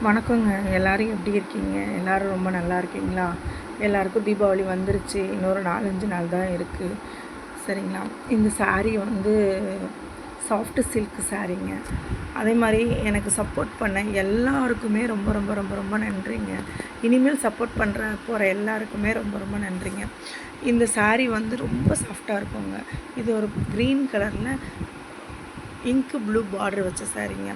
வணக்கங்க. எல்லோரும் எப்படி இருக்கீங்க? எல்லோரும் ரொம்ப நல்லா இருக்கீங்களா? எல்லாருக்கும் தீபாவளி வந்துருச்சு. இன்னொரு 4, 5 நாள் தான் இருக்குது. சரிங்களா? இந்த சாரீ வந்து சாஃப்ட் சில்க் சாரீங்க. அதே மாதிரி எனக்கு சப்போர்ட் பண்ண எல்லாருக்குமே ரொம்ப ரொம்ப ரொம்ப ரொம்ப நன்றிங்க. இனிமேல் சப்போர்ட் போகிற எல்லாருக்குமே ரொம்ப ரொம்ப நன்றிங்க. இந்த சாரீ வந்து ரொம்ப சாஃப்டாக இருக்குங்க. இது ஒரு க்ரீன் கலரில் இங்க் ப்ளூ பார்டர் வச்ச சாரீங்க.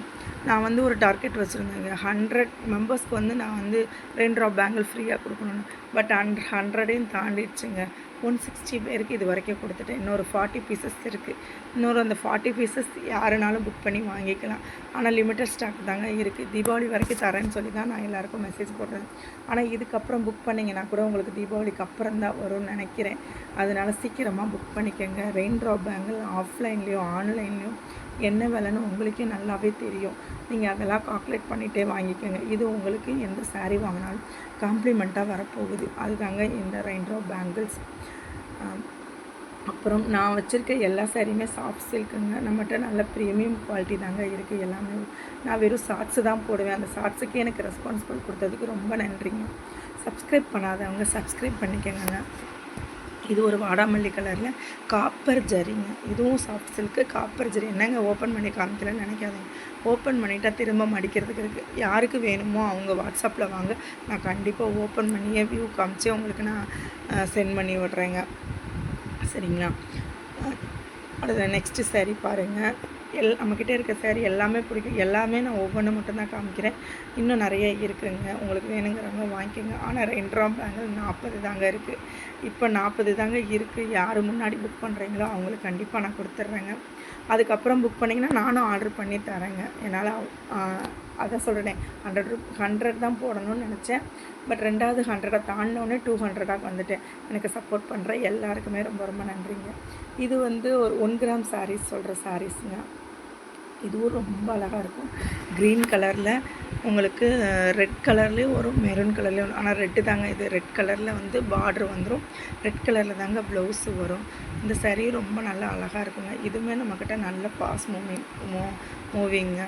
நான் வந்து ஒரு டார்கெட் வச்சுருந்தேங்க. 100 மெம்பர்ஸ்க்கு வந்து நான் வந்து 2 ட்ராப் பேங்கிள் ஃப்ரீயாக கொடுக்கணுன்னு. பட் 100யும் தாண்டிடுச்சுங்க. 160 பேருக்கு இது வரைக்கும் கொடுத்துட்டேன். இன்னொரு 40 பீசஸ் இருக்குது. இன்னொரு அந்த 40 பீசஸ் யாருனாலும் புக் பண்ணி வாங்கிக்கலாம். ஆனால் லிமிட்டட் ஸ்டாக் தாங்க இருக்குது. தீபாவளி வரைக்கும் தரேன்னு சொல்லி தான் நான் எல்லாேருக்கும் மெசேஜ் போடுறேன். ஆனால் இதுக்கப்புறம் புக் பண்ணிங்கன்னா கூட உங்களுக்கு தீபாவளிக்கு அப்புறம் தான் வரும்னு நினைக்கிறேன். அதனால் சீக்கிரமாக புக் பண்ணிக்கோங்க. ரெயின் ட்ராப் பேங்கிள் ஆஃப்லைன்லேயும் ஆன்லைன்லேயும் என்ன விலைன்னு உங்களுக்கே நல்லாவே தெரியும். நீங்கள் அதெல்லாம் கால்குலேட் பண்ணிகிட்டே வாங்கிக்கோங்க. இது உங்களுக்கு எந்த சாரீ வாங்கினாலும் காம்ப்ளிமெண்ட்டாக வரப்போகுது. அதுதாங்க இந்த ரெயின் ட்ராப் பேங்கிள்ஸ். அப்புறம் நான் வச்சுருக்க எல்லா சாரியுமே சாஃப்ட் சில்க்குங்க. நம்மகிட்ட நல்ல ப்ரீமியம் குவாலிட்டி தாங்க இருக்குது எல்லாமே. நான் வெறும் ஷார்ட்ஸு தான் போடுவேன். அந்த ஷார்ட்ஸுக்கு எனக்கு ரெஸ்பான்சிபிள் கொடுத்ததுக்கு ரொம்ப நன்றிங்க. சப்ஸ்கிரைப் பண்ணாதவங்க சப்ஸ்கிரைப் பண்ணிக்கோங்க. இது ஒரு வாடாமல்லி கலரில் காப்பர் ஜரிங்க. இதுவும் சாஃப்ட் சில்க்கு காப்பர் ஜரி. என்னங்க ஓப்பன் பண்ணி காமிக்கலன்னு நினைக்காதீங்க. ஓப்பன் பண்ணிட்டால் திரும்ப மடிக்கிறதுக்கு இருக்குது. யாருக்கு வேணுமோ அவங்க வாட்ஸ்அப்பில் வாங்க. நான் கண்டிப்பாக ஓப்பன் பண்ணியே வியூ காமிச்சு உங்களுக்கு நான் சென்ட் பண்ணி விட்றேங்க. சரிங்களா? அடுத்த நெக்ஸ்ட்டு சாரீ பாருங்கள். நம்மக்கிட்ட இருக்க சாரீ எல்லாமே பிடிக்கும். எல்லாமே நான் ஒவ்வொன்று மட்டும்தான் காமிக்கிறேன். இன்னும் நிறைய இருக்குதுங்க. உங்களுக்கு வேணுங்கிறவங்க வாங்கிக்கோங்க. ஆனால் 2 ட்ராப் பேங்கிள் 40 தாங்க இருக்குது. இப்போ 40 தாங்க இருக்குது. யார் முன்னாடி புக் பண்ணுறீங்களோ அவங்களுக்கு கண்டிப்பாக நான் கொடுத்துட்றேங்க. அதுக்கப்புறம் புக் பண்ணிங்கன்னா நானும் ஆர்டர் பண்ணி தரேங்க. என்னால் அதான் சொல்கிறேன். 100 தான் போடணும்னு நினச்சேன். பட் 2வது 100 தாண்டினோடனே 200 வந்துட்டேன். எனக்கு சப்போர்ட் பண்ணுற எல்லாருக்குமே ரொம்ப ரொம்ப நன்றிங்க. இது வந்து ஒரு 1 கிராம் சாரீஸ் சொல்கிற சாரீஸுங்க. இதுவும் ரொம்ப அழகாக இருக்கும். க்ரீன் கலரில் உங்களுக்கு ரெட் கலர்லேயும் வரும், மெரூன் கலர்லேயும் வரும். ஆனால் ரெட்டு தாங்க இது. ரெட் கலரில் வந்து பார்ட்ரு வந்துடும். ரெட் கலரில் தாங்க ப்ளவுஸு வரும். இந்த சாரீ ரொம்ப நல்லா அழகாக இருக்குங்க. இதுவுமே நம்மக்கிட்ட நல்ல ஃபாஸ்ட் மூவிங்க.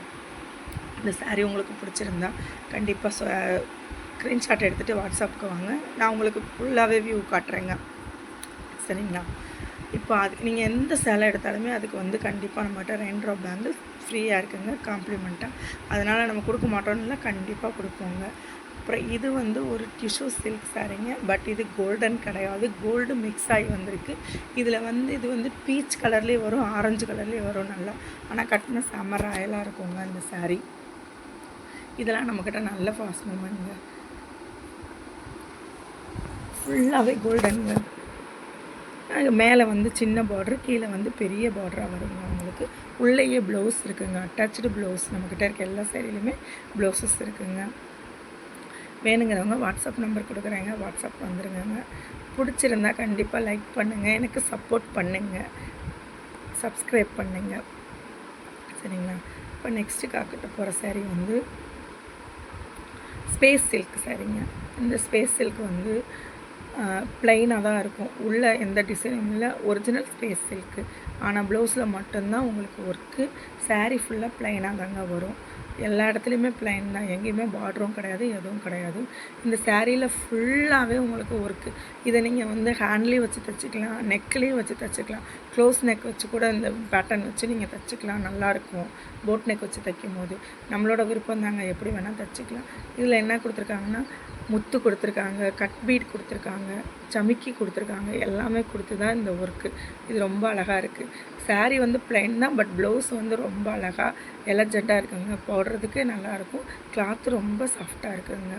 இந்த சாரீ உங்களுக்கு பிடிச்சிருந்தா கண்டிப்பாக ஸ்க்ரீன்ஷாட் எடுத்துகிட்டு வாட்ஸ்அப்புக்கு வாங்க. நான் உங்களுக்கு ஃபுல்லாகவே வியூ காட்டுறேங்க. சரிங்களா? இப்போ அதுக்கு நீங்கள் எந்த சேலை எடுத்தாலுமே அதுக்கு வந்து கண்டிப்பாக நம்மகிட்ட ரெயின் ட்ராப் பேங்கிள் ஃப்ரீயாக இருக்குங்க காம்ப்ளிமெண்ட்டாக. அதனால் நம்ம கொடுக்க மாட்டோம்னா கண்டிப்பாக கொடுப்போங்க. அப்புறம் இது வந்து ஒரு டிஷ்யூ சில்க் சாரீங்க. பட் இது கோல்டன் கிடையாது. கோல்டு மிக்ஸ் ஆகி வந்திருக்கு. இதில் வந்து இது வந்து பீச் கலர்லேயே வரும், ஆரஞ்சு கலர்லேயே வரும் நல்லா. ஆனால் கட்டின செம்ம ராயலாக இருக்குங்க இந்த சாரீ. இதெல்லாம் நம்மக்கிட்ட நல்ல ஃபாஸ்ட் மூமெண்ட்டுங்க. ஃபுல்லாகவே கோல்டனுங்க. மேலே வந்து சின்ன பார்ட்ரு, கீழே வந்து பெரிய பார்டராக வருங்க உங்களுக்கு. உள்ளேயே ப்ளவுஸ் இருக்குங்க. அட்டாச்சு ப்ளவுஸ் நம்மக்கிட்ட இருக்க எல்லா சாரிலையுமே ப்ளவுஸஸ் இருக்குங்க. வேணுங்கிறவங்க வாட்ஸ்அப் நம்பர் கொடுக்குறேங்க. வாட்ஸ்அப் வந்துருங்க. பிடிச்சிருந்தா கண்டிப்பாக லைக் பண்ணுங்கள். எனக்கு சப்போர்ட் பண்ணுங்கள். சப்ஸ்கிரைப் பண்ணுங்கள். சரிங்களா? இப்போ நெக்ஸ்ட்டு காக்கிட்ட போகிற சாரீ வந்து ஸ்பேஸ் சில்க் சாரீங்க. இந்த ஸ்பேஸ் சில்க் வந்து ப்ளைனாக தான் இருக்கும். உள்ளே எந்த டிசைனும் இல்லை. Original space silk. ஆனால் ப்ளவுஸில் மட்டும்தான் உங்களுக்கு ஒர்க்கு. சாரீ ஃபுல்லாக ப்ளைனாக தாங்க வரும். எல்லா இடத்துலையுமே ப்ளைன் தான். எங்கேயுமே பார்டரும் கிடையாது, எதுவும் கிடையாது. இந்த சாரியில் ஃபுல்லாகவே உங்களுக்கு ஒர்க்கு. இதை நீங்கள் வந்து ஹேண்ட்லேயும் வச்சு தைச்சிக்கலாம், நெக்லேயும் வச்சு தைச்சிக்கலாம். க்ளோஸ் நெக் வச்சு கூட இந்த பேட்டர்ன் வச்சு நீங்கள் தைச்சிக்கலாம். நல்லாயிருக்கும். போட் நெக் வச்சு தைக்கும் போது நம்மளோட விருப்பம் தாங்க. எப்படி வேணால் தைச்சிக்கலாம். இதில் என்ன கொடுத்துருக்காங்கன்னா முத்து கொடுத்துருக்காங்க, கட் பீட் கொடுத்துருக்காங்க, சமிக்கி கொடுத்துருக்காங்க. எல்லாமே கொடுத்து தான் இந்த ஒர்க்கு. இது ரொம்ப அழகாக இருக்குது. சாரீ வந்து ப்ளைன் தான். பட் ப்ளவுஸ் வந்து ரொம்ப அழகாக எலர்ஜெண்ட்டாக இருக்குங்க. போடுறதுக்கு நல்லாயிருக்கும். கிளாத்து ரொம்ப சாஃப்டாக இருக்குதுங்க.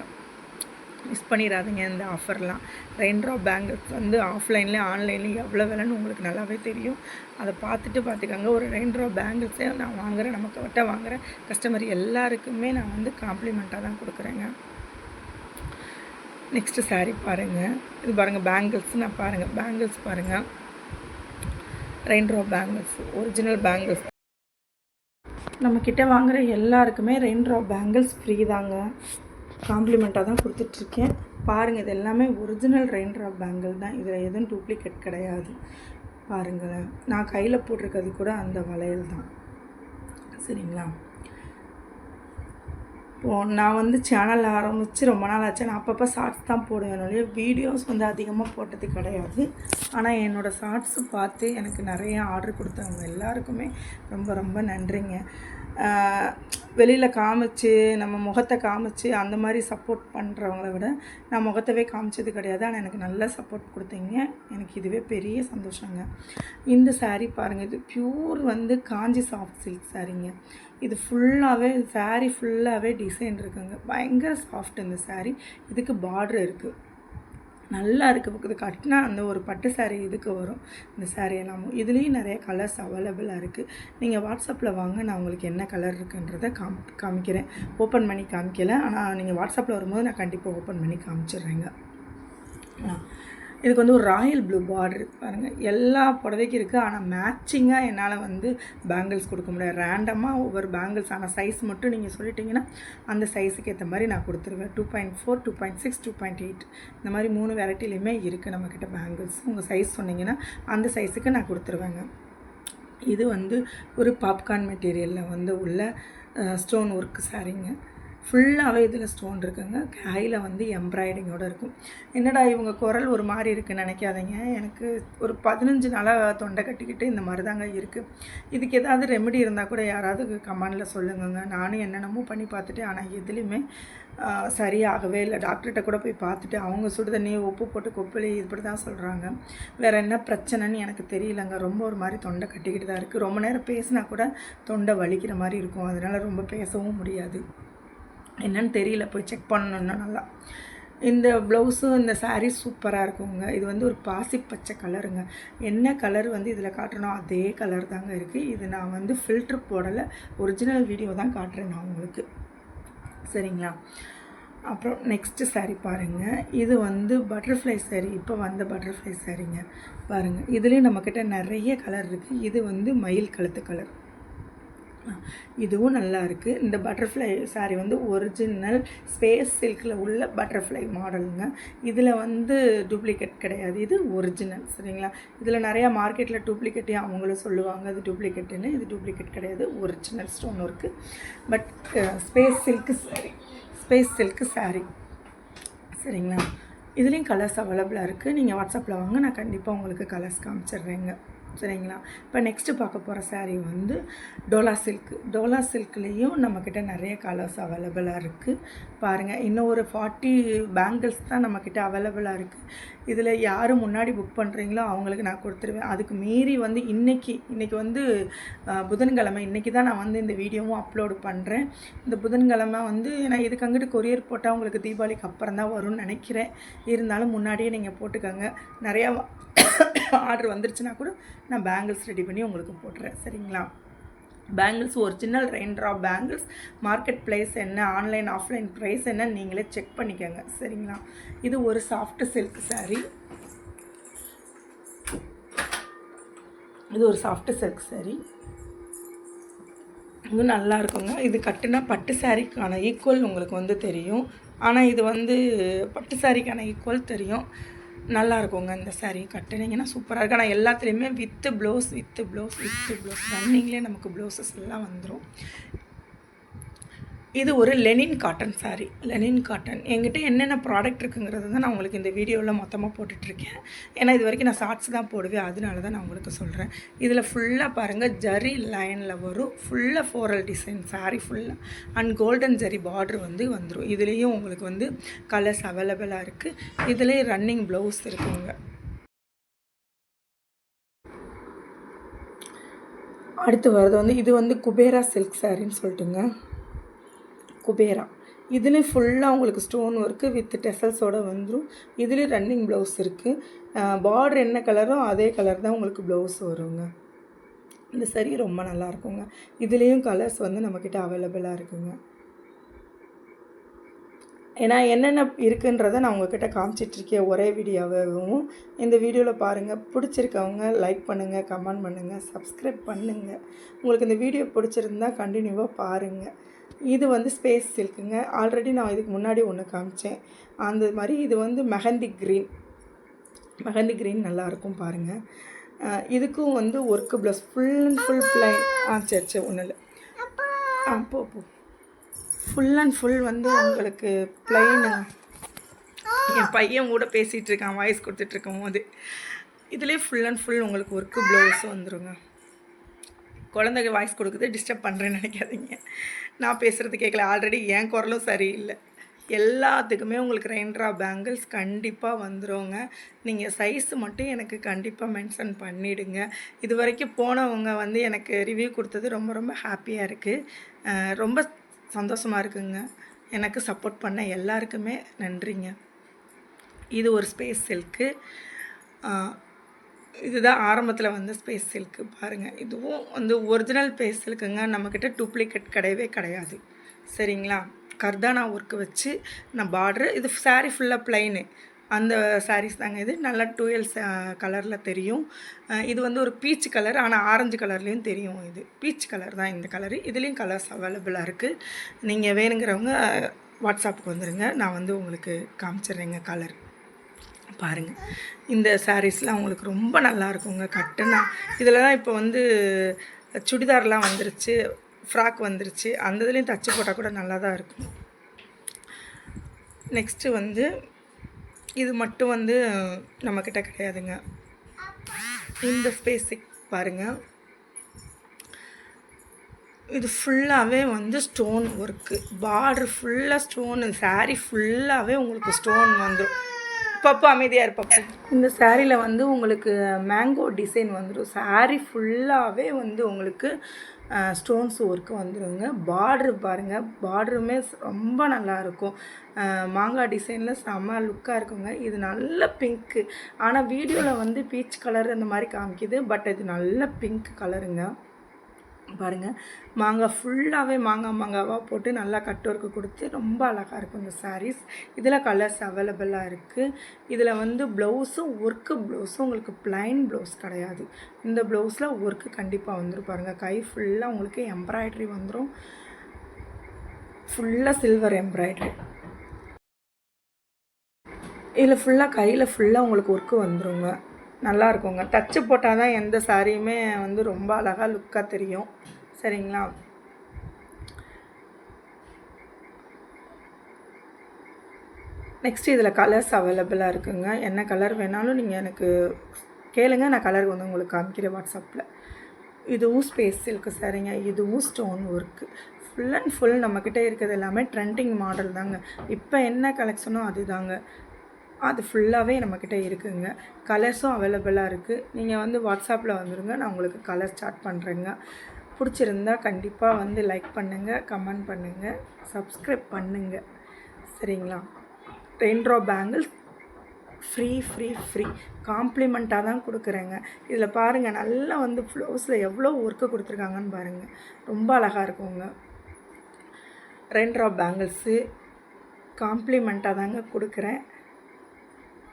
மிஸ் பண்ணிடாதீங்க இந்த ஆஃபர்லாம். ரெயின் ட்ராப் பேங்கிள்ஸ் வந்து ஆஃப்லைன்லேயும் ஆன்லைன்லேயும் எவ்வளோ விலைன்னு உங்களுக்கு நல்லாவே தெரியும். அதை பார்த்துக்கோங்க. ஒரு ரெயின் ட்ராப் பேங்கிள்ஸே நான் வாங்குகிறேன், நமக்கு வாங்குகிற கஸ்டமர் எல்லாருக்குமே நான் வந்து காம்ப்ளிமெண்ட்டாக தான் கொடுக்குறேங்க. நெக்ஸ்ட்டு சாரீ பாருங்கள். இது பாருங்கள் பேங்கிள்ஸ். நான் பாருங்கள் பேங்கிள்ஸ் பாருங்கள். Rain drop bangles, original bangles. நம்மக்கிட்ட வாங்குகிற எல்லாருக்குமே ரெயின் ட்ராப் பேங்கிள்ஸ் ஃப்ரீ தாங்க. காம்ப்ளிமெண்ட்டாக தான் கொடுத்துட்ருக்கேன். பாருங்கள், இது எல்லாமே ஒரிஜினல் ரெயின் ட்ராப் பேங்கிள் தான். இதில் எதுவும் டூப்ளிகேட் கிடையாது. பாருங்களேன், நான் கையில் போட்டிருக்கிறது கூட அந்த வளையல் தான். சரிங்களா? இப்போது நான் வந்து சேனல் ஆரம்பித்து ரொம்ப நாள் ஆச்சு. நான் அப்பப்போ ஷார்ட்ஸ் தான் போடுவேன் ஒழிய வீடியோஸ் வந்து அதிகமாக போட்டது கிடையாது. ஆனால் என்னோடய ஷார்ட்ஸு பார்த்து எனக்கு நிறைய ஆர்டர் கொடுத்தவங்க எல்லாருக்குமே ரொம்ப ரொம்ப நன்றிங்க. வெளியில் காமிச்சு நம்ம முகத்தை காமிச்சு அந்த மாதிரி சப்போர்ட் பண்ணுறவங்கள விட நான் முகத்தவே காமிச்சது கிடையாது. ஆனால் எனக்கு நல்ல சப்போர்ட் கொடுத்தீங்க. எனக்கு இதுவே பெரிய சந்தோஷங்க. இந்த சாரீ பாருங்கள், இது ப்யூர் வந்து காஞ்சி சாஃப்ட் சில்க் சாரீங்க. இது ஃபுல்லாகவே சாரீ ஃபுல்லாகவே டிசைன் இருக்குங்க. பயங்கர சாஃப்ட் இந்த சாரீ. இதுக்கு பார்டர் இருக்குது, நல்லா இருக்குது. இது கட்டினா அந்த ஒரு பட்டு சாரீ இதுக்கு வரும் இந்த சாரீ எல்லாமும். இதுலேயும் நிறைய கலர்ஸ் அவைலபிளாக இருக்குது. நீங்கள் வாட்ஸ்அப்பில் வாங்க, நான் உங்களுக்கு என்ன கலர் இருக்குன்றதை காமிக்கிறேன். ஓப்பன் பண்ணி காமிக்கலை, ஆனால் நீங்கள் வாட்ஸ்அப்பில் வரும்போது நான் கண்டிப்பாக ஓப்பன் பண்ணி காமிச்சிடுறேங்க. இதுக்கு வந்து ஒரு ராயல் ப்ளூ பார்டர் பாருங்கள். எல்லா புடவைக்கு இருக்குது. ஆனால் மேட்சிங்காக என்னால் வந்து பேங்கிள்ஸ் கொடுக்க முடியாது. ரேண்டமாக ஒவ்வொரு பேங்கிள்ஸ் ஆனால் சைஸ் மட்டும் நீங்கள் சொல்லிட்டீங்கன்னா அந்த சைஸுக்கு ஏற்ற மாதிரி நான் கொடுத்துருவேன். 2.4, 2.6, 2.8 இந்த மாதிரி 3 வெரைட்டிலையுமே இருக்குது நம்மக்கிட்ட பேங்கிள்ஸ். உங்கள் சைஸ் சொன்னீங்கன்னா அந்த சைஸுக்கு நான் கொடுத்துருவேங்க. இது வந்து ஒரு பாப்கார்ன் மெட்டீரியலில் வந்து உள்ள ஸ்டோன் ஒர்க் சாரீங்க. ஃபுல்லாகவே இதில் ஸ்டோன் இருக்குங்க. கையில் வந்து எம்ப்ராய்டிங்கோடு இருக்கும். என்னடா இவங்க குரல் ஒரு மாதிரி இருக்குதுன்னு நினைக்காதீங்க. எனக்கு ஒரு 15 நாளாக தொண்டை கட்டிக்கிட்டு இந்த மாதிரி தாங்க இருக்குது. இதுக்கு ஏதாவது ரெமெடி இருந்தால் கூட யாராவது கமெண்டில் சொல்லுங்கங்க. நானும் என்னென்னமோ பண்ணி பார்த்துட்டு ஆனால் எதுலேயுமே சரியாகவே இல்லை. டாக்டர்கிட்ட கூட போய் பார்த்துட்டு அவங்க சுடுதண்ணி உப்பு போட்டு கொப்பளி இப்படி தான் சொல்கிறாங்க. வேறு என்ன பிரச்சனைன்னு எனக்கு தெரியலங்க. ரொம்ப ஒரு மாதிரி தொண்டை கட்டிக்கிட்டு தான் இருக்குது. ரொம்ப நேரம் பேசினா கூட தொண்டை வலிக்கிற மாதிரி இருக்கும். அதனால் ரொம்ப பேசவும் முடியாது. என்னன்னு தெரியல, போய் செக் பண்ணணுன்னா நல்லா. இந்த ப்ளவுஸும் இந்த சாரீ சூப்பராக இருக்குங்க. இது வந்து ஒரு பாசி பச்சை கலருங்க. என்ன கலர் வந்து இதில் காட்டுறனோ அதே கலர் தாங்க இருக்குது. இது நான் வந்து ஃபில்ட்ரு போடலை, ஒரிஜினல் வீடியோ தான் காட்டுறேன் நான் உங்களுக்கு. சரிங்களா? அப்புறம் நெக்ஸ்ட்டு சாரீ பாருங்கள். இது வந்து பட்டர்ஃப்ளை சாரீ, இப்போ வந்த பட்டர்ஃப்ளை சாரீங்க பாருங்கள். இதுலேயும் நம்மக்கிட்ட நிறைய கலர் இருக்குது. இது வந்து மயில் கழுத்து கலர், இதுவும் நல்லா இருக்குது. இந்த பட்டர்ஃப்ளை சாரீ வந்து ஒரிஜினல் ஸ்பேஸ் சில்கில் உள்ள பட்டர்ஃப்ளை மாடலுங்க. இதில் வந்து டூப்ளிகேட் கிடையாது, இது ஒரிஜினல். சரிங்களா? இதில் நிறையா மார்க்கெட்டில் டூப்ளிகேட்டையும் அவங்களும் சொல்லுவாங்க அது டூப்ளிகேட்டுன்னு. இது டூப்ளிகேட் கிடையாது, original stone work. But space silk sari. சரிங்களா? இதுலேயும் கலர்ஸ் அவைலபிளாக இருக்குது. நீங்கள் வாட்ஸ்அப்பில் வாங்க, நான் கண்டிப்பாக உங்களுக்கு கலர்ஸ் காமிச்சிடுறேங்க. சரிங்களா? இப்போ நெக்ஸ்ட்டு பார்க்க போகிற சாரீ வந்து டோலா சில்க். டோலா சில்க்லேயும் நம்மக்கிட்ட நிறைய கலர்ஸ் அவைலபிளாக இருக்குது பாருங்கள். இன்னும் ஒரு 40 பேங்கிள்ஸ் தான் நம்மக்கிட்ட அவைலபிளாக இருக்குது. இதில் யார் முன்னாடி புக் பண்ணுறீங்களோ அவங்களுக்கு நான் கொடுத்துருவேன். அதுக்கு மீறி வந்து இன்றைக்கி வந்து புதன்கிழமை, இன்றைக்கி தான் நான் வந்து இந்த வீடியோவும் அப்லோடு பண்ணுறேன். இந்த புதன்கிழமை வந்து ஏன்னா இதுக்கு அங்கிட்டு கொரியர் போட்டால் உங்களுக்கு தீபாவளிக்கு அப்புறம் தான் வரும்னு நினைக்கிறேன். இருந்தாலும் முன்னாடியே நீங்கள் போட்டுக்கோங்க. நிறையா ஆர்டர் வந்துருச்சுன்னா கூட நான் பேங்கிள்ஸ் ரெடி பண்ணி உங்களுக்கு போட்டுறேன். சரிங்களா? Bangles original rain drop bangles. Market price என்ன, ஆன்லைன் ஆஃப்லைன் ப்ரைஸ் என்ன நீங்களே செக் பண்ணிக்கோங்க. சரிங்களா? இது ஒரு சாஃப்ட் சில்க் சாரீ. இது ஒரு சாஃப்ட் சில்க் சாரீ. இது நல்லா இருக்குங்க. இது கட்டுனா பட்டு சாரீக்கான ஈக்குவல் உங்களுக்கு வந்து தெரியும். ஆனால் இது வந்து பட்டு சாரீக்கான ஈக்குவல் தெரியும். நல்லா இருக்குங்க. இந்த சாரீ கட்டுனீங்கன்னா சூப்பராக இருக்குது. ஆனால் எல்லாத்துலேயுமே வித்து ப்ளவுஸ் ரன்னிங்லேயே நமக்கு ப்ளவுஸஸ் எல்லாம் வந்துடும். இது ஒரு Lenin cotton sari. Lenin cotton என்கிட்ட என்னென்ன ப்ராடக்ட் இருக்குங்கிறது தான் நான் உங்களுக்கு இந்த வீடியோவில் மொத்தமாக போட்டுட்ருக்கேன். ஏன்னா இது வரைக்கும் நான் ஷார்ட்ஸ் தான் போடுவேன், அதனால தான் நான் உங்களுக்கு சொல்கிறேன். இதில் ஃபுல்லாக பாருங்கள் ஜரி லைனில் வரும். ஃபுல்லாக ஃப்ளோரல் டிசைன் சாரீ ஃபுல்லாக அண்ட் கோல்டன் ஜரி பார்டர் வந்து வந்துடும். இதுலேயும் உங்களுக்கு வந்து கலர்ஸ் அவைலபிளாக இருக்குது. இதிலே ரன்னிங் ப்ளவுஸ் இருக்குங்க. அடுத்து வர்றது வந்து இது வந்து குபேரா சில்க் சாரின்னு சொல்லிட்டுங்க. குபேரா இதுலேயும் ஃபுல்லாக உங்களுக்கு ஸ்டோன் ஒர்க்கு வித் டெசல்ஸோடு வந்துடும். இதுலேயும் ரன்னிங் ப்ளவுஸ் இருக்குது. பார்டர் என்ன கலரோ அதே கலர் தான் உங்களுக்கு ப்ளவுஸ் வருங்க. இந்த சாரீ ரொம்ப நல்லா இருக்குங்க. இதுலேயும் கலர்ஸ் வந்து நம்மக்கிட்ட அவைலபிளாக இருக்குங்க. ஏன்னா என்னென்ன இருக்குன்றதை நான் உங்கள்கிட்ட காமிச்சிட்ருக்கேன் ஒரே வீடியோவாகவும். இந்த வீடியோவில் பாருங்கள். பிடிச்சிருக்கவங்க லைக் பண்ணுங்கள், கமெண்ட் பண்ணுங்கள், சப்ஸ்கிரைப் பண்ணுங்கள். உங்களுக்கு இந்த வீடியோ பிடிச்சிருந்தா கண்டினியூவாக பாருங்கள். இது வந்து ஸ்பேஸ் சில்க்குங்க. ஆல்ரெடி நான் இதுக்கு முன்னாடி ஒன்று காமிச்சேன் அந்த மாதிரி. இது வந்து மெஹந்தி க்ரீன் நல்லாயிருக்கும் பாருங்கள். இதுக்கும் வந்து ஒர்க்கு ப்ளவுஸ் ஃபுல் பிளைன். சரி ஒன்றும் இல்லை. போ ஃபுல் அண்ட் ஃபுல் வந்து உங்களுக்கு ப்ளைனு. என் பையன் கூட பேசிகிட்டு இருக்கான் வாய்ஸ் கொடுத்துட்ருக்கும் போது. இதுலேயே ஃபுல் அண்ட் ஃபுல் உங்களுக்கு ஒர்க்கு ப்ளவுஸும் வந்துடுங்க. குழந்தைங்க வாய்ஸ் கொடுக்குது, டிஸ்டர்ப் பண்ணுறேன்னு நினைக்காதீங்க. நான் பேசுகிறது கேட்கல, ஆல்ரெடி என் குரலும் சரியில்லை. எல்லாத்துக்குமே உங்களுக்கு ரெயின்ட்ரா பேங்கிள்ஸ் கண்டிப்பாக வந்துடுங்க. நீங்கள் சைஸு மட்டும் எனக்கு கண்டிப்பாக மென்ஷன் பண்ணிவிடுங்க. இது வரைக்கும் போனவங்க வந்து எனக்கு ரிவ்யூ கொடுத்தது ரொம்ப ரொம்ப ஹாப்பியாக இருக்குது. ரொம்ப சந்தோஷமாக இருக்குங்க. எனக்கு சப்போர்ட் பண்ண எல்லாருக்குமே நன்றிங்க. இது ஒரு ஸ்பேஸ் சில்க்கு. இதுதான் ஆரம்பத்தில் வந்து ஸ்பேஸ் சில்க்கு பாருங்கள். இதுவும் வந்து ஒரிஜினல் ஸ்பேஸ் சில்க்குங்க. நம்மக்கிட்ட டூப்ளிகேட் கிடையவே கிடையாது. சரிங்களா? கர்தானா ஒர்க்கு வச்சு நான் பார்ட்ரு. இது சாரீ ஃபுல்லாக ப்ளைனு. அந்த சாரீஸ் தாங்க இது. நல்லா டூயல் கலரில் தெரியும். இது வந்து ஒரு பீச் கலர், ஆனால் ஆரஞ்சு கலர்லேயும் தெரியும். இது பீச் கலர் தான் இந்த கலரு. இதுலேயும் கலர்ஸ் அவைலபிளாக இருக்குது. நீங்கள் வேணுங்கிறவங்க வாட்ஸ்அப்புக்கு வந்துடுங்க. நான் வந்து உங்களுக்கு காமிச்சிட்றேங்க கலர். பாருங்கள், இந்த சாரீஸ்லாம் உங்களுக்கு ரொம்ப நல்லா இருக்குங்க கட்டுனா. இதில் தான் இப்போ வந்து சுடிதார்லாம் வந்துருச்சு, ஃப்ராக் வந்துருச்சு. அந்த இதுலேயும் தச்சு போட்டால் கூட நல்லா தான் இருக்கும். நெக்ஸ்ட்டு வந்து இது மட்டும் வந்து நம்மக்கிட்ட கிடையாதுங்க. இந்த ஸ்பேஸிக் பாருங்கள், இது ஃபுல்லாகவே வந்து ஸ்டோன் ஒர்க்கு. பார்ட்ரு ஃபுல்லாக ஸ்டோனு. சாரீ ஃபுல்லாகவே உங்களுக்கு ஸ்டோன் வந்துடும். பப்பு அமைதியாக இருப்பப்போ. இந்த சாரியில் வந்து உங்களுக்கு மேங்கோ டிசைன் வந்துடும். சாரீ ஃபுல்லாகவே வந்து உங்களுக்கு ஸ்டோன்ஸ் ஒர்க்கு வந்துடுங்க. பார்ட்ரு பாருங்கள், பார்ட்ருமே ரொம்ப நல்லாயிருக்கும். மாங்காய் டிசைனில் செம்ம லுக்காக இருக்குங்க. இது நல்ல பிங்க்கு. ஆனால் வீடியோவில் வந்து பீச் கலர் அந்த மாதிரி காமிக்குது. பட் இது நல்ல பிங்க் கலருங்க. பாருங்கள், மாங்காய் ஃபுல்லாகவே மாங்காவாக போட்டு நல்லா கட் ஒர்க்கு கொடுத்து ரொம்ப அழகாக இருக்கும் இந்த சாரீஸ். இதில் கலர்ஸ் அவைலபிளாக இருக்குது. இதில் வந்து ப்ளவுஸும் ஒர்க்கு ப்ளவுஸும் உங்களுக்கு ப்ளைன் ப்ளவுஸ் கிடையாது. இந்த ப்ளவுஸில் ஒர்க்கு கண்டிப்பாக வந்துடும். பாருங்கள், கை ஃபுல்லாக உங்களுக்கு எம்ப்ராய்ட்ரி வந்துடும். ஃபுல்லாக சில்வர் எம்ப்ராய்ட்ரி. இதில் ஃபுல்லாக கையில் ஃபுல்லாக உங்களுக்கு ஒர்க்கு வந்துடுங்க. நல்லா இருக்குங்க. தச்சு போட்டால் தான் எந்த சாரியுமே வந்து ரொம்ப அழகாக லுக்காக தெரியும். சரிங்களா? நெக்ஸ்ட்டு இதில் கலர்ஸ் அவைலபிளாக இருக்குங்க. என்ன கலர் வேணாலும் நீங்கள் எனக்கு கேளுங்க, நான் கலர் வந்து உங்களுக்கு காமிக்கிறேன் வாட்ஸ்அப்பில். இதுவும் ஸ்பேஸ் சில்க்கு சாரிங்க. இதுவும் stone work. Full and full நம்மக்கிட்ட இருக்கிறது எல்லாமே ட்ரெண்டிங் மாடல் தாங்க. இப்போ என்ன கலெக்ஷனோ அது தாங்க. அது ஃபுல்லாகவே நம்மக்கிட்ட இருக்குதுங்க. கலர்ஸும் அவைலபிளாக இருக்குது. நீங்கள் வந்து வாட்ஸ்அப்பில் வந்துடுங்க, நான் உங்களுக்கு கலர் ஸ்டார்ட் பண்ணுறேங்க. பிடிச்சிருந்தா கண்டிப்பாக வந்து லைக் பண்ணுங்கள், கமெண்ட் பண்ணுங்கள், சப்ஸ்கிரைப் பண்ணுங்கள். சரிங்களா? ரெயின்ட்ரா பேங்கிள்ஸ் ஃப்ரீ காம்ப்ளிமெண்ட்டாக தான் கொடுக்குறேங்க. இதில் பாருங்கள், நல்லா வந்து ப்ளவுஸில் எவ்வளோ ஒர்க்கு கொடுத்துருக்காங்கன்னு பாருங்கள். ரொம்ப அழகாக இருக்குங்க. ரெயின்ட்ரா பேங்கிள்ஸு காம்ப்ளிமெண்ட்டாக தாங்க கொடுக்குறேன்.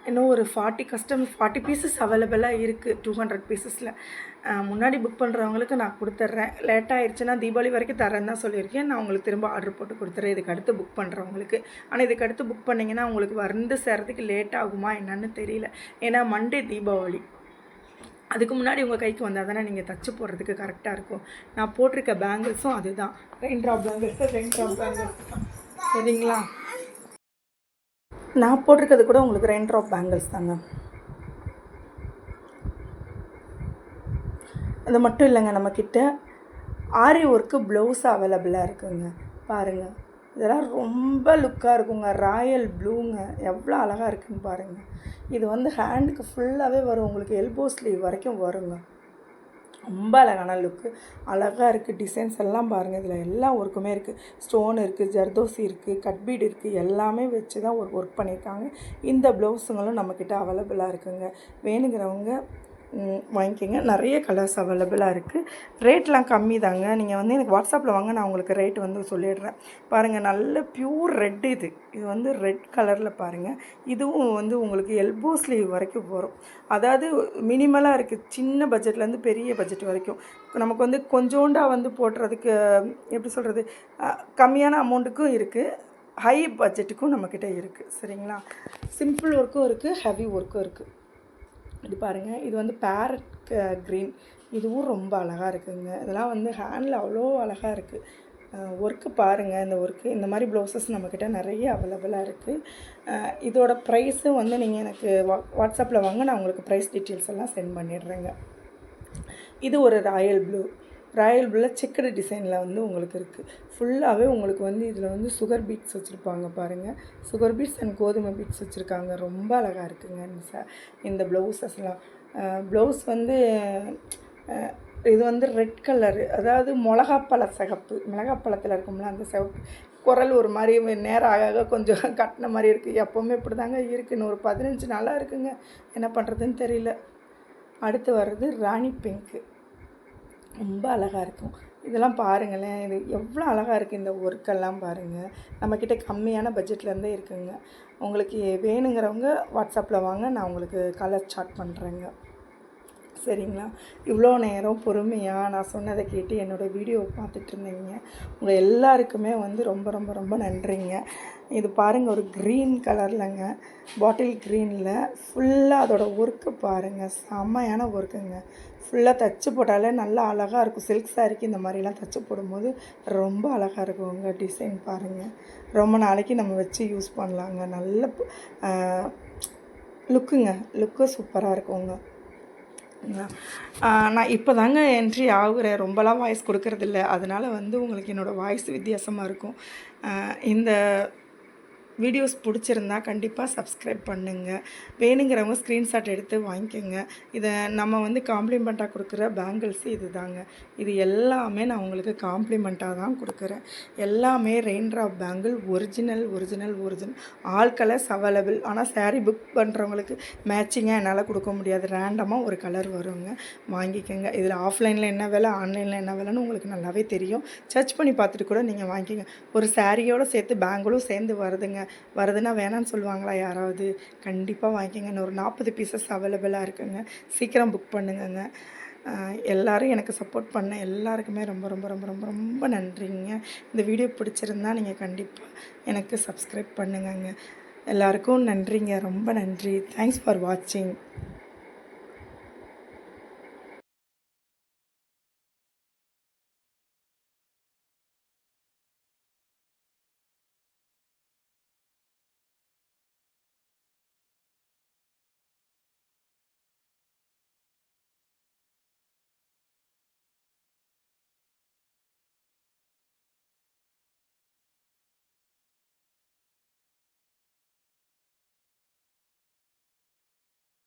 இன்னும் ஒரு 40 பீசஸ் அவைலபிளாக இருக்குது. 200 பீசஸில் முன்னாடி புக் பண்ணுறவங்களுக்கு நான் கொடுத்துட்றேன். லேட்டாக ஆயிடுச்சுன்னா தீபாவளி வரைக்கும் தரேன்னு தான் சொல்லியிருக்கேன். நான் உங்களுக்கு திரும்ப ஆர்டர் போட்டு கொடுத்துட்றேன் இதுக்கு அடுத்து புக் பண்ணுறவங்களுக்கு. ஆனால் இதுக்கு அடுத்து புக் பண்ணிங்கன்னா உங்களுக்கு வந்து சேர்கிறதுக்கு லேட் ஆகுமா என்னன்னு தெரியல. ஏன்னா மண்டே தீபாவளி. அதுக்கு முன்னாடி உங்கள் கைக்கு வந்தால் தானே நீங்கள் தச்சு போடுறதுக்கு கரெக்டாக இருக்கும். நான் போட்டிருக்க பேங்கிள்ஸும் அதுதான். ரெயின்ட்ரா பேங்கிள்ஸ் சரிங்களா? நான் போட்டிருக்கிறது கூட உங்களுக்கு ரெயின்ட்ரா பேங்கிள்ஸ் தாங்க. அது மட்டும் இல்லைங்க, நம்மக்கிட்ட ஆரி ஒர்க்கு ப்ளவுஸ் அவைலபிளாக இருக்குங்க. பாருங்கள், இதெல்லாம் ரொம்ப லுக்காக இருக்குங்க. ராயல் ப்ளூங்க, எவ்வளோ அழகாக இருக்குதுன்னு பாருங்கள். இது வந்து ஹேண்டுக்கு ஃபுல்லாகவே வரும். உங்களுக்கு எல்போ ஸ்லீவ் வரைக்கும் வருங்க. ரொம்ப அழகான லுக்கு, அழகாக இருக்குது. டிசைன்ஸ் எல்லாம் பாருங்கள், இதில் எல்லா ஒர்க்குமே இருக்குது. ஸ்டோன் இருக்குது, ஜர்தோசி இருக்குது, கட்பீட் இருக்குது. எல்லாமே வச்சு தான் ஒர்க் பண்ணியிருக்காங்க. இந்த ப்ளவுஸுங்களும் நம்மக்கிட்ட அவைலபிளாக இருக்குங்க. வேணுங்கிறவங்க வாங்கிக்கோங்க. நிறைய கலர்ஸ் அவைலபிளாக இருக்குது. ரேட்லாம் கம்மி தாங்க. நீங்கள் வந்து எனக்கு வாட்ஸ்அப்பில் வாங்க, நான் உங்களுக்கு ரேட் வந்து சொல்லிடுறேன். பாருங்கள், நல்ல ப்யூர் ரெட் இது. இது வந்து ரெட் கலரில் பாருங்கள். இதுவும் வந்து உங்களுக்கு எல்போ ஸ்லீவ் வரைக்கும் வரும். அதாவது மினிமலாக இருக்குது. சின்ன பட்ஜெட்லேருந்து பெரிய பட்ஜெட் வரைக்கும் நமக்கு வந்து கொஞ்சோண்டாக வந்து போடுறதுக்கு எப்படி சொல்கிறது, கம்மியான அமௌண்ட்டுக்கும் இருக்குது, ஹை பட்ஜெட்டுக்கும் நம்மக்கிட்ட இருக்குது. சரிங்களா? சிம்பிள் ஒர்க்கும் இருக்குது, ஹெவி ஒர்க்கும் இருக்குது. இது பாருங்கள், இது வந்து பேரட் க்ரீன். இதுவும் ரொம்ப அழகாக இருக்குதுங்க. இதெல்லாம் வந்து ஹேண்டில் அவ்வளோ அழகாக இருக்குது. ஒர்க்கு பாருங்கள். இந்த ஒர்க்கு இந்த மாதிரி ப்ளவுசஸ் நம்மக்கிட்ட நிறைய அவைலபிளாக இருக்குது. இதோட ப்ரைஸும் வந்து நீங்கள் எனக்கு வாட்ஸ்அப்பில் வாங்க, நான் உங்களுக்கு ப்ரைஸ் டீட்டெயில்ஸ் எல்லாம் சென்ட் பண்ணிடுறேங்க. இது ஒரு ராயல் ப்ளூவில் செக்குடு டிசைனில் வந்து உங்களுக்கு இருக்குது. ஃபுல்லாகவே உங்களுக்கு வந்து இதில் வந்து சுகர் பீட்ஸ் வச்சுருப்பாங்க பாருங்கள். சுகர் பீட்ஸ் அண்ட் கோதுமை பீட்ஸ் வச்சுருக்காங்க. ரொம்ப அழகாக இருக்குங்க இந்த ப்ளவுசஸ்லாம். ப்ளவுஸ் வந்து இது வந்து ரெட் கலரு, அதாவது மிளகாப்பழ சிகப்பு, மிளகாப்பழத்தில் இருக்கும்ல அந்த சிவப்பு. குரல் ஒரு மாதிரி நேரம் ஆக கொஞ்சம் கட்டின மாதிரி இருக்குது. எப்போவுமே இப்படி தாங்க இருக்குன்னு ஒரு 15 நாளாக இருக்குங்க. என்ன பண்ணுறதுன்னு தெரியல. அடுத்து வர்றது ராணி பிங்க்கு. ரொம்ப அழகாக இருக்கும். இதெல்லாம் பாருங்களேன், இது எவ்வளோ அழகாக இருக்குது. இந்த ஒர்க்கெல்லாம் பாருங்கள். நம்மக்கிட்ட கம்மியான பட்ஜெட்லேருந்தே இருக்குங்க. உங்களுக்கு வேணுங்கிறவங்க வாட்ஸ்அப்பில் வாங்க, நான் உங்களுக்கு கலர் சார்ட் பண்ணுறேங்க. சரிங்களா? இவ்வளோ நேரம் பொறுமையாக நான் சொன்னதை கேட்டு என்னோடய வீடியோவை பார்த்துட்டு இருந்தீங்க. உங்கள் எல்லாருக்குமே வந்து ரொம்ப ரொம்ப ரொம்ப நன்றிங்க. இது பாருங்கள், ஒரு க்ரீன் கலர்லங்க, பாட்டில் க்ரீனில் ஃபுல்லாக அதோடய ஒர்க்கு பாருங்கள். செம்மையான ஒர்க்குங்க. ஃபுல்லாக தைச்சி போட்டாலே நல்லா அழகாக இருக்கும். சில்க் சாரிக்கு இந்த மாதிரிலாம் தைச்சி போடும்போது ரொம்ப அழகாக இருக்குங்க. டிசைன் பாருங்கள். ரொம்ப நாளைக்கு நம்ம வச்சு யூஸ் பண்ணலாங்க. நல்ல லுக்கு சூப்பராக இருக்குங்க. நான் இப்போ தாங்க என்ட்ரி ஆகுறேன். ரொம்பலாம் வாய்ஸ் கொடுக்கறதில்ல. அதனால் வந்து உங்களுக்கு என்னோடய வாய்ஸ் வித்தியாசமாக இருக்கும். இந்த வீடியோஸ் பிடிச்சிருந்தா கண்டிப்பாக சப்ஸ்கிரைப் பண்ணுங்கள். வேணுங்கிறவங்க ஸ்க்ரீன்ஷாட் எடுத்து வாங்கிக்கோங்க. இதை நம்ம வந்து காம்ப்ளிமெண்ட்டாக கொடுக்குற பேங்கிள்ஸ் இது தாங்க. இது எல்லாமே நான் உங்களுக்கு காம்ப்ளிமெண்ட்டாக தான் கொடுக்குறேன். எல்லாமே rain drop bangle, original. All colours available. ஆனால் சாரீ புக் பண்ணுறவங்களுக்கு மேட்சிங்காக என்னால் கொடுக்க முடியாது. ரேண்டமாக ஒரு கலர் வருங்க. வாங்கிக்கோங்க. இதில் ஆஃப்லைனில் என்ன விலை, ஆன்லைனில் என்ன விலைன்னு உங்களுக்கு நல்லாவே தெரியும். சர்ச் பண்ணி பார்த்துட்டு கூட நீங்கள் வாங்கிக்கோங்க. ஒரு சாரியோடு சேர்த்து பேங்கிளும் சேர்ந்து வருதுன்னா வேணான்னு சொல்லுவாங்களா யாராவது? கண்டிப்பாக வாங்கிக்கோங்க. இன்னும் ஒரு 40 பீசஸ் அவைலபிளாக இருக்குங்க. சீக்கிரம் புக் பண்ணுங்கங்க. எல்லோரும் எனக்கு சப்போர்ட் பண்ண எல்லாருக்குமே ரொம்ப ரொம்ப ரொம்ப ரொம்ப ரொம்ப நன்றிங்க. இந்த வீடியோ பிடிச்சிருந்தா நீங்கள் கண்டிப்பாக எனக்கு சப்ஸ்கிரைப் பண்ணுங்கங்க. எல்லாருக்கும் நன்றிங்க. ரொம்ப நன்றி. தேங்க்ஸ் ஃபார் வாட்சிங்.